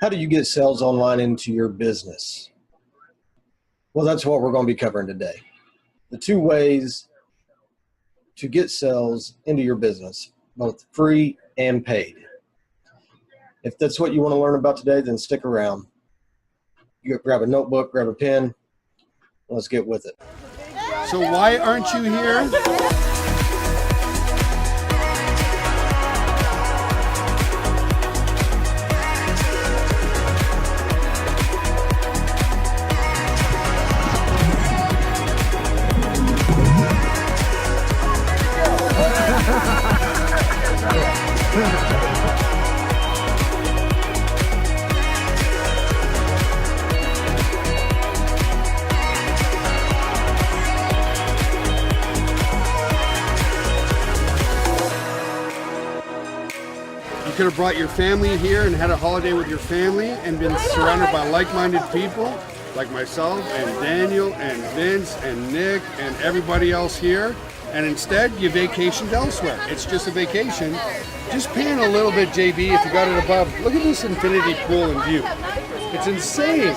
How do you get sales online into your business? Well, that's what we're going to be covering today. The 2 ways to get sales into your business, both free and paid. If that's what you want to learn about today, then stick around. You grab a notebook, grab a pen, let's get with it. So why aren't you here? You could have brought your family here and had a holiday with your family and been surrounded by like-minded people like myself and Daniel and Vince and Nick and everybody else here. And instead, you vacationed elsewhere. It's just a vacation. Just paying a little bit, JB, if you got it above. Look at this infinity pool in view. It's insane.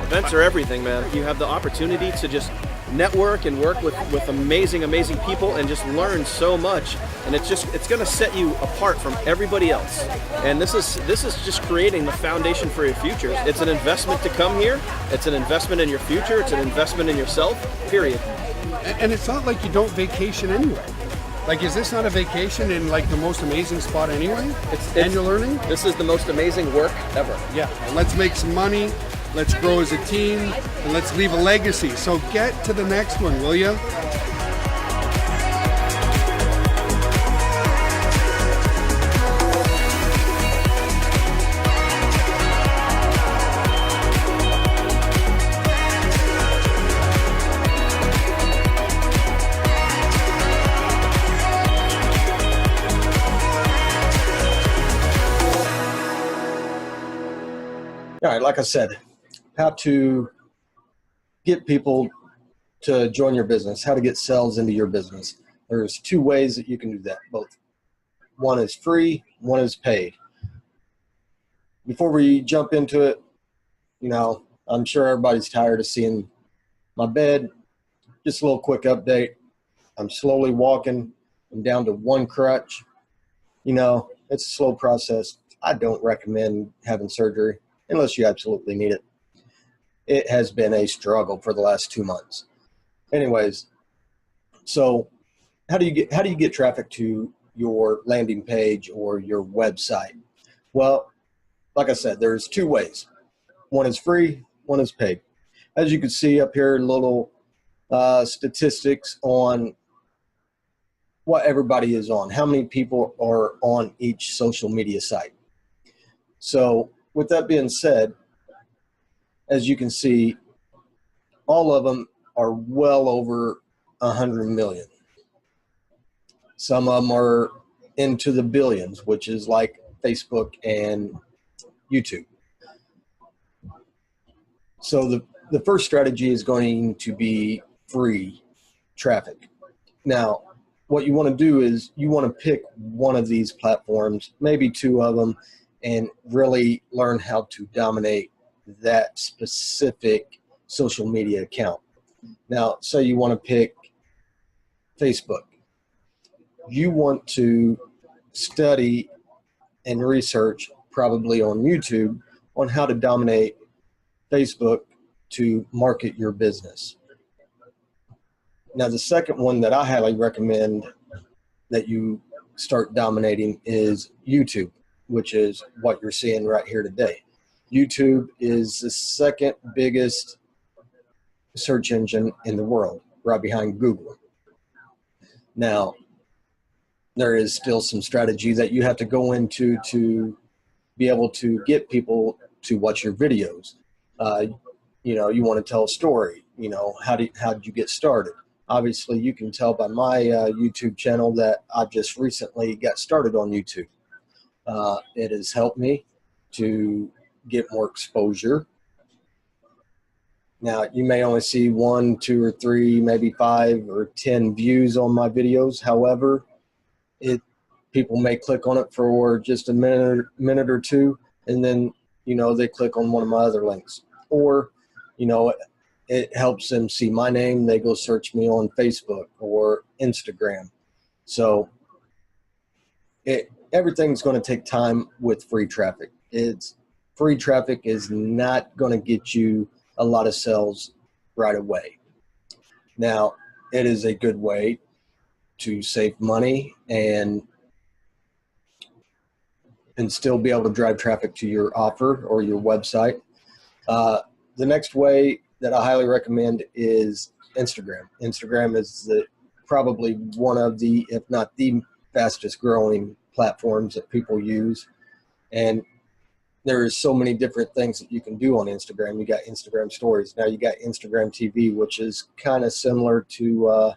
Events are everything, man. You have the opportunity to just network and work with amazing people and just learn so much, and it's going to set you apart from everybody else. And this is just creating the foundation for your future. It's an investment to come here. It's an investment in your future. It's an investment in yourself, period. And it's not like you don't vacation anyway. Like, is this not a vacation in like the most amazing spot anyway? And you're learning? This is the most amazing work ever. Yeah, and let's make some money. Let's grow as a team, and let's leave a legacy. So get to the next one, will you? All right, like I said, how to get people to join your business, how to get sales into your business. There's 2 ways that you can do that. Both. One is free, one is paid. Before we jump into it, I'm sure everybody's tired of seeing my bed. Just a little quick update. I'm slowly walking. I'm down to 1 crutch. It's a slow process. I don't recommend having surgery unless you absolutely need it. It has been a struggle for the last 2 months. Anyways, so how do you get traffic to your landing page or your website? Well, like I said, there's 2 ways. One is free, one is paid. As you can see up here, little statistics on what everybody is on, how many people are on each social media site. So with that being said, as you can see, all of them are well over 100 million. Some of them are into the billions, which is like Facebook and YouTube. So the first strategy is going to be free traffic. Now, what you want to do is you want to pick one of these platforms, maybe 2 of them, and really learn how to dominate that specific social media account. Now, say you want to pick Facebook. You want to study and research, probably on YouTube, on how to dominate Facebook to market your business. Now, the second one that I highly recommend that you start dominating is YouTube, which is what you're seeing right here today. YouTube is the 2nd biggest search engine in the world, right behind Google. Now, there is still some strategy that you have to go into to be able to get people to watch your videos. You want to tell a story. How did you get started? Obviously, you can tell by my YouTube channel that I just recently got started on YouTube. It has helped me to get more exposure. Now, you may only see 1, 2, or 3, maybe 5 or 10 views on my videos. However, people may click on it for just a minute or two, and then, they click on one of my other links. Or, it helps them see my name. They go search me on Facebook or Instagram. So everything's going to take time with free traffic. Free traffic is not going to get you a lot of sales right away. Now, it is a good way to save money and still be able to drive traffic to your offer or your website. The next way that I highly recommend is Instagram. Instagram is probably one of the, if not the fastest growing platforms that people use. And there is so many different things that you can do on Instagram. You got Instagram stories. Now you got Instagram TV, which is kind of similar to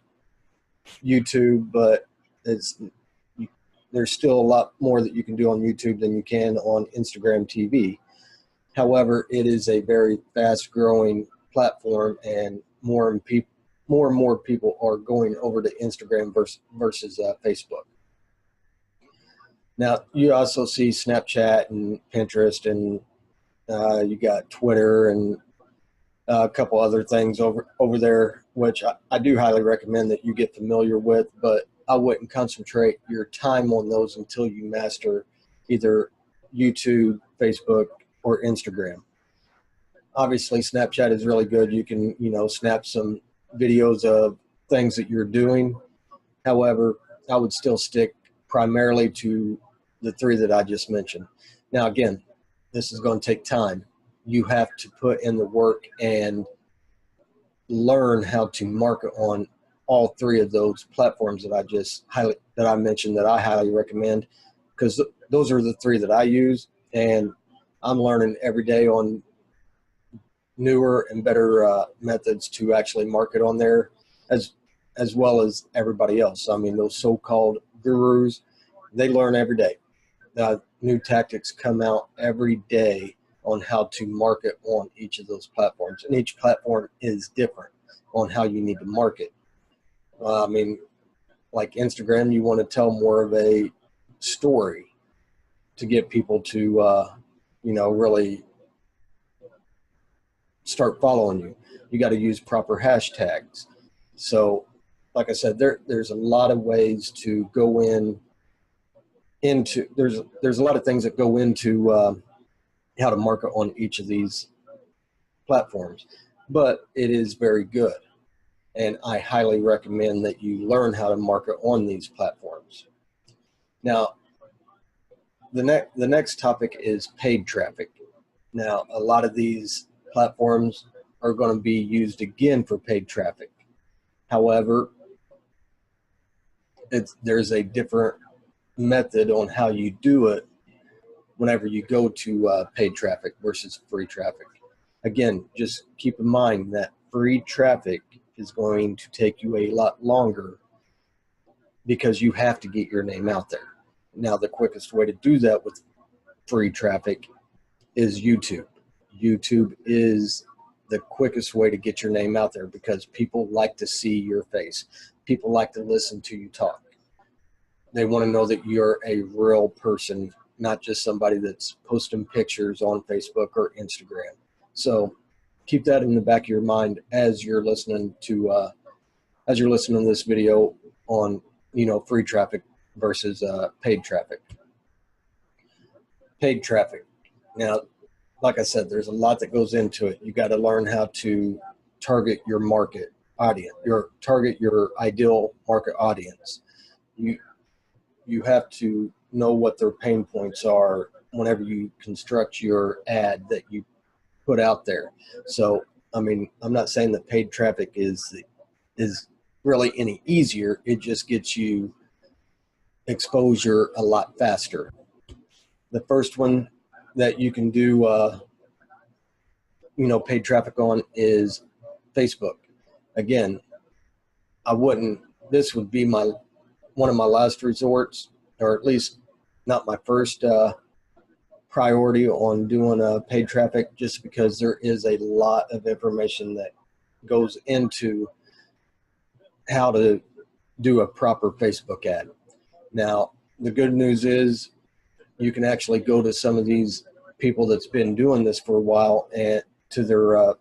YouTube, but there's still a lot more that you can do on YouTube than you can on Instagram TV. However, it is a very fast growing platform, and more and more people are going over to Instagram versus Facebook. Now, you also see Snapchat and Pinterest, and you got Twitter and a couple other things over there, which I do highly recommend that you get familiar with, but I wouldn't concentrate your time on those until you master either YouTube, Facebook, or Instagram. Obviously, Snapchat is really good. You can, snap some videos of things that you're doing. However, I would still stick primarily to the 3 that I just mentioned. Now, again, this is going to take time. You have to put in the work and learn how to market on all 3 of those platforms that I mentioned that I highly recommend, because those are the 3 that I use, and I'm learning every day on newer and better methods to actually market on there, as well as everybody else. I mean, those so-called gurus, they learn every day. New tactics come out every day on how to market on each of those platforms, and each platform is different on how you need to market. I mean, like Instagram, you want to tell more of a story to get people to, really start following you. You got to use proper hashtags. So, like I said, there's a lot of ways to go into. There's a lot of things that go into how to market on each of these platforms, but it is very good. And I highly recommend that you learn how to market on these platforms. Now, the next topic is paid traffic. Now, a lot of these platforms are going to be used again for paid traffic. However, there's a different method on how you do it whenever you go to paid traffic versus free traffic. Again, just keep in mind that free traffic is going to take you a lot longer because you have to get your name out there. Now, the quickest way to do that with free traffic is YouTube. YouTube is the quickest way to get your name out there because people like to see your face. People like to listen to you talk. They want to know that you're a real person, not just somebody that's posting pictures on Facebook or Instagram. So keep that in the back of your mind as you're listening to this video on free traffic versus paid traffic. Paid traffic. Now, like I said, there's a lot that goes into it. You got to learn how to target your market audience, target your ideal market audience. You have to know what their pain points are whenever you construct your ad that you put out there. So, I mean, I'm not saying that paid traffic is really any easier. It just gets you exposure a lot faster. The first one that you can do, paid traffic on is Facebook. Again, this would be one of my last resorts, or at least not my first priority on doing paid traffic, just because there is a lot of information that goes into how to do a proper Facebook ad. Now, the good news is you can actually go to some of these people that's been doing this for a while and to their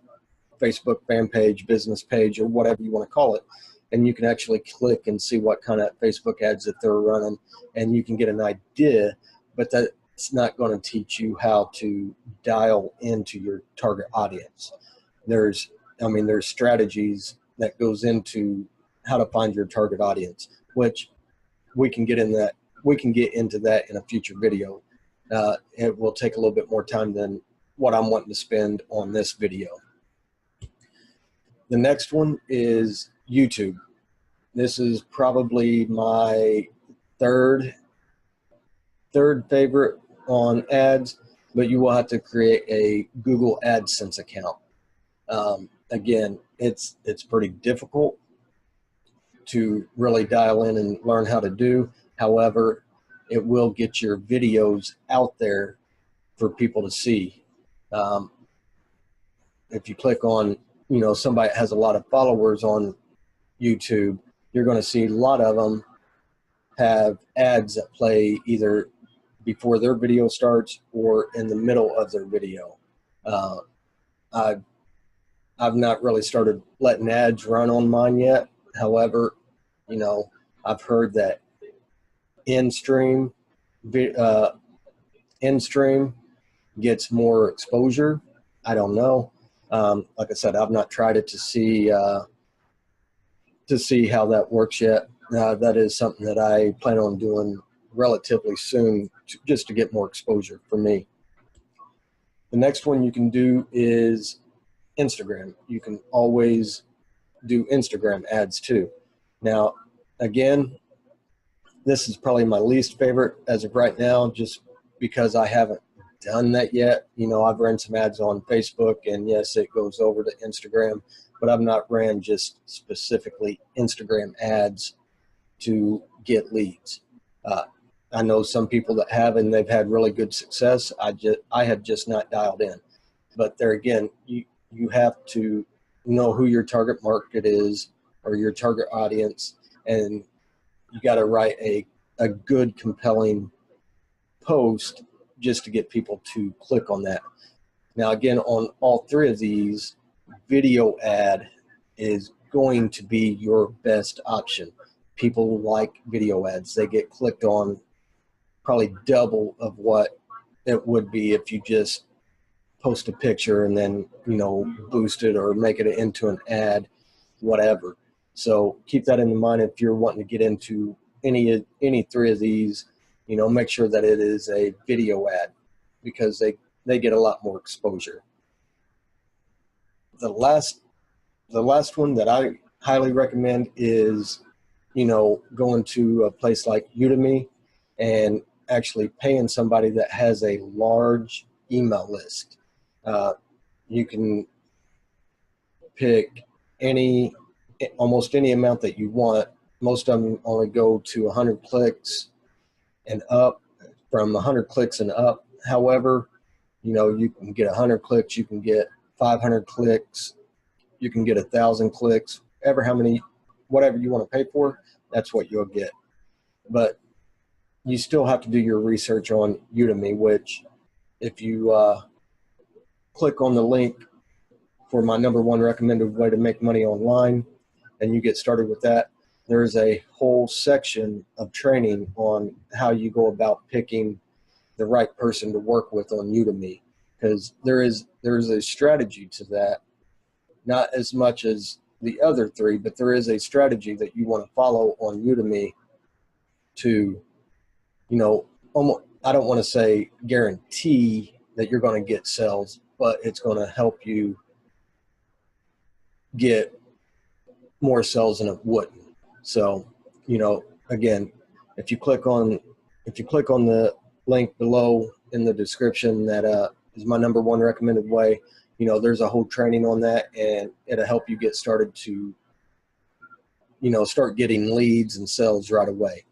Facebook fan page, business page, or whatever you want to call it, and you can actually click and see what kind of Facebook ads that they're running, and you can get an idea, but that's not going to teach you how to dial into your target audience. There's strategies that goes into how to find your target audience, which we can get into that in a future video. It will take a little bit more time than what I'm wanting to spend on this video. The next one is YouTube. This is probably my third favorite on ads, but you will have to create a Google AdSense account. Again, it's pretty difficult to really dial in and learn how to do. However, it will get your videos out there for people to see. If you click on, somebody that has a lot of followers on YouTube, you're going to see a lot of them have ads that play either before their video starts or in the middle of their video. I've not really started letting ads run on mine yet. However, I've heard that in-stream gets more exposure. I don't know. Like I said, I've not tried it to see how that works yet. That is something that I plan on doing relatively soon, just to get more exposure for me. The next one you can do is Instagram. You can always do Instagram ads too. Now, again, this is probably my least favorite as of right now, just because I haven't done that yet. I've ran some ads on Facebook, and yes, it goes over to Instagram, but I've not ran just specifically Instagram ads to get leads. I know some people that have, and they've had really good success. I have just not dialed in. But there again, you have to know who your target market is, or your target audience, and you got to write a good, compelling post just to get people to click on that. Now, again, on all three of these, video ad is going to be your best option. People like video ads. They get clicked on probably double of what it would be if you just post a picture and then, boost it or make it into an ad, whatever. So keep that in mind if you're wanting to get into any three of these. Make sure that it is a video ad, because they get a lot more exposure. The last one that I highly recommend is, going to a place like Udemy and actually paying somebody that has a large email list. You can pick almost any amount that you want. Most of them only go to 100 clicks and up, from 100 clicks and up. However, you can get 100 clicks, you can get 500 clicks, you can get 1,000 clicks, whatever you want to pay for, that's what you'll get. But you still have to do your research on Udemy, which if you click on the link for my #1 recommended way to make money online, and you get started with that, there's a whole section of training on how you go about picking the right person to work with on Udemy, because there is a strategy to that, not as much as the other three, but there is a strategy that you want to follow on Udemy to, almost, I don't want to say guarantee that you're going to get sales, but it's going to help you get more sales than it wouldn't. So, again, if you click on the link below in the description that is my #1 recommended way, there's a whole training on that, and it'll help you get started to, start getting leads and sales right away.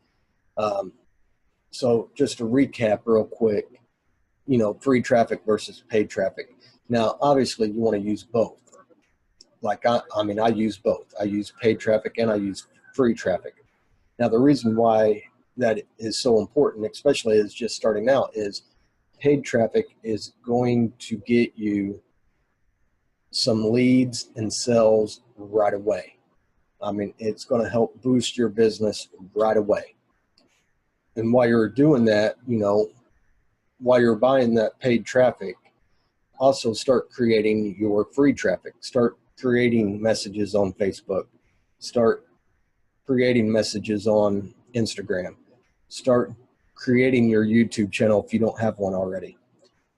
So just to recap real quick, free traffic versus paid traffic. Now, obviously you want to use both. Like I use both. I use paid traffic and I use free traffic. Now, the reason why that is so important, especially as just starting out, is paid traffic is going to get you some leads and sales right away. I mean, it's going to help boost your business right away. And while you're doing that, while you're buying that paid traffic, also start creating your free traffic. Start creating messages on Facebook. Start creating messages on Instagram. Start creating your YouTube channel if you don't have one already.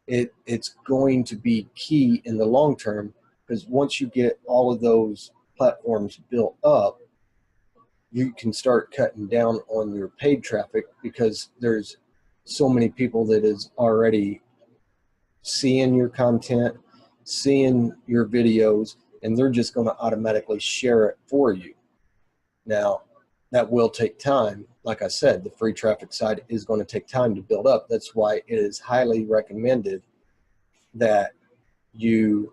It's going to be key in the long term, because once you get all of those platforms built up, you can start cutting down on your paid traffic, because there's so many people that is already seeing your content, seeing your videos, and they're just going to automatically share it for you. Now, that will take time. Like I said, the free traffic side is going to take time to build up. That's why it is highly recommended that you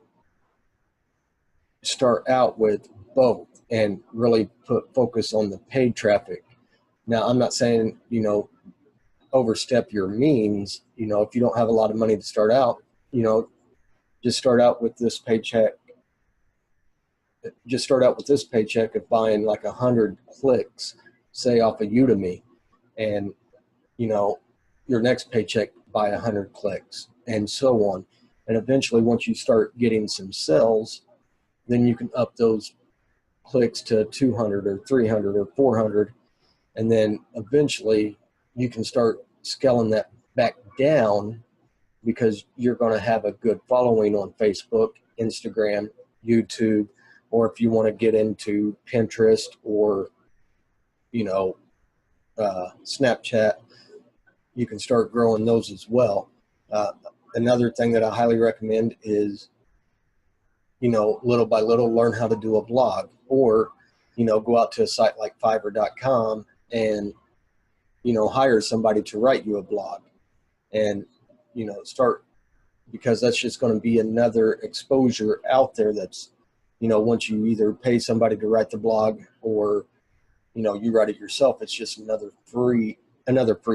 start out with both and really focus on the paid traffic. Now, I'm not saying, overstep your means. If you don't have a lot of money to start out, just start out with this paycheck. Just start out with this paycheck of buying like 100 clicks, say off of Udemy, and your next paycheck buy 100 clicks, and so on. And eventually, once you start getting some sales, then you can up those clicks to 200 or 300 or 400, and then eventually you can start scaling that back down, because you're going to have a good following on Facebook, Instagram, YouTube, or if you want to get into Pinterest or Snapchat, you can start growing those as well. Another thing that I highly recommend is, little by little, learn how to do a blog, or, go out to a site like Fiverr.com and, hire somebody to write you a blog, and, start, because that's just going to be another exposure out there. That's, once you either pay somebody to write the blog, or, you write it yourself, it's just another free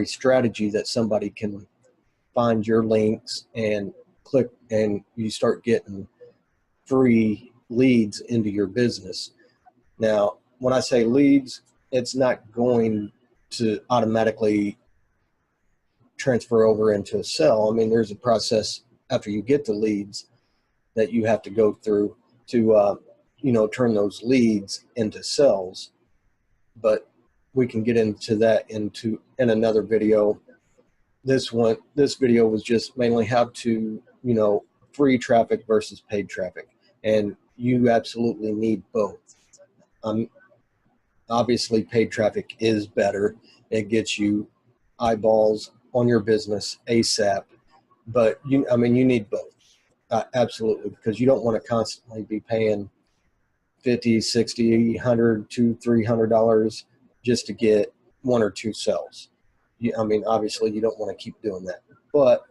strategy that somebody can find your links and click, and you start getting free leads into your business. Now, when I say leads, it's not going to automatically transfer over into a sale. I mean, there's a process after you get the leads that you have to go through to, turn those leads into sales. But we can get into that in another video. This video was just mainly how to, free traffic versus paid traffic. And you absolutely need both. Obviously, paid traffic is better. It gets you eyeballs on your business ASAP. But you need both. Absolutely, because you don't want to constantly be paying $50, $60, $100 to $300 just to get one or two sales. Obviously, you don't want to keep doing that. But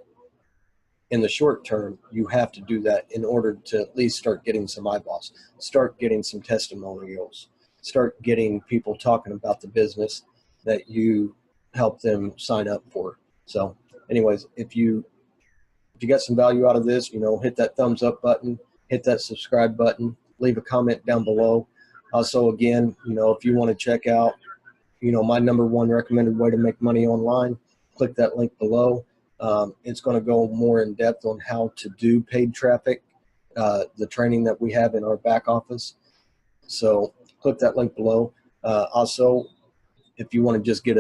in the short term, you have to do that in order to at least start getting some eyeballs, start getting some testimonials, start getting people talking about the business that you help them sign up for. So anyways, if you got some value out of this, hit that thumbs up button, hit that subscribe button, leave a comment down below. Also, again, if you want to check out, my #1 recommended way to make money online, click that link below. It's going to go more in depth on how to do paid traffic, the training that we have in our back office. So click that link below. Also, if you want to just get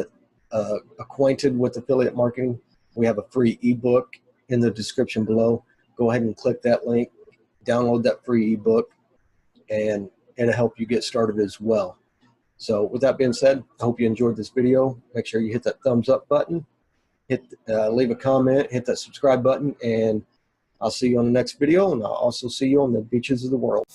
acquainted with affiliate marketing, we have a free ebook in the description below. Go ahead and click that link, download that free ebook, and it'll help you get started as well. So with that being said, I hope you enjoyed this video. Make sure you hit that thumbs up button, leave a comment, hit that subscribe button, and I'll see you on the next video, and I'll also see you on the beaches of the world.